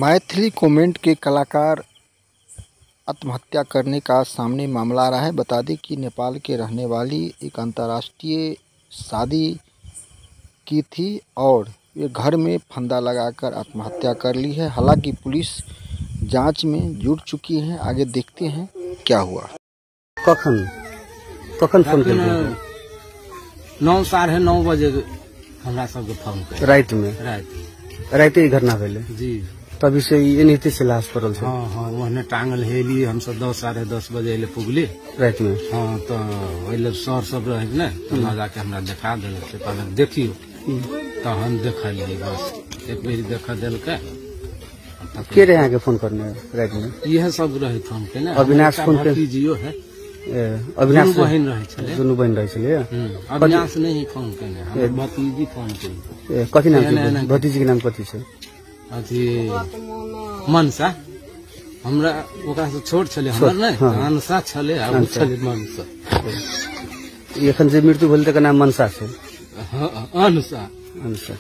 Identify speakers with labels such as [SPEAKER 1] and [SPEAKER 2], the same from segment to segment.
[SPEAKER 1] Maithili comedy के कलाकार आत्महत्या करने का सामने मामला आ रहा है। बता दें कि नेपाल के रहने वाली एक अंतर्राष्ट्रीय शादी की थी और ये घर में फंदा लगाकर आत्महत्या कर ली है। हालांकि पुलिस जांच में जुट चुकी है। आगे देखते हैं क्या हुआ।
[SPEAKER 2] कखन फोन कर
[SPEAKER 3] 9:30 बजे हमरा सबके फोन कर
[SPEAKER 2] रात में राते ही घटना भेले
[SPEAKER 3] जी।
[SPEAKER 2] तभी से ये नीति से लाश पड़ल छै।
[SPEAKER 3] हाँ वहने टांगल हेली हम सब 10-10:30 बजे ले पुगली
[SPEAKER 2] रात में।
[SPEAKER 3] हाँ तो ओइले सर सब रहे ने तो ना जाके हमरा देखा देल से पहले देखियो तो हम देखलिए बस एक बेर देखा देल के
[SPEAKER 2] के रहे के फोन करने रात में।
[SPEAKER 3] यह सब रहे फोन के ने
[SPEAKER 2] अविनाश फोन के
[SPEAKER 3] जियो है
[SPEAKER 2] अविनाश
[SPEAKER 3] बहन रहे छले
[SPEAKER 2] दुनू बहन रहे छले।
[SPEAKER 3] अविनाश नहीं फोन केने हम भतीजी फोन केने।
[SPEAKER 2] कथि नाम छै भतीजी के नाम कथि छै।
[SPEAKER 3] अथी मनसा हमरा ओकरा से छोट छले हमर ने मनसा छले आ उ छले मनसा।
[SPEAKER 2] एखन जे मृत्यु भेल तकर नाम मनसा छै।
[SPEAKER 3] हां अनसा
[SPEAKER 2] अनसा।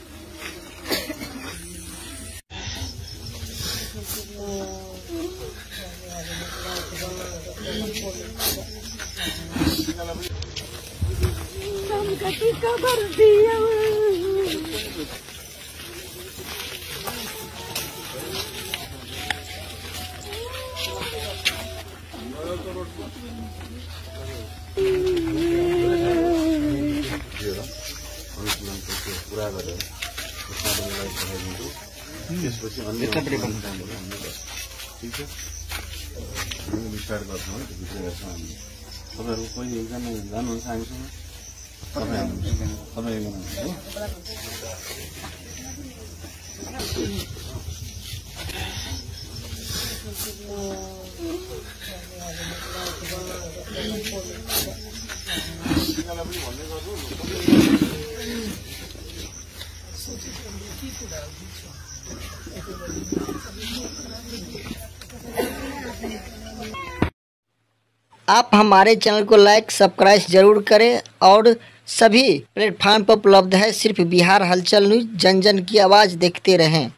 [SPEAKER 4] आप हमारे चैनल को लाइक सब्सक्राइब जरूर करें और सभी प्लेटफार्म पर उपलब्ध है। सिर्फ बिहार हलचल न्यूज़, जन जन की आवाज़ देखते रहें।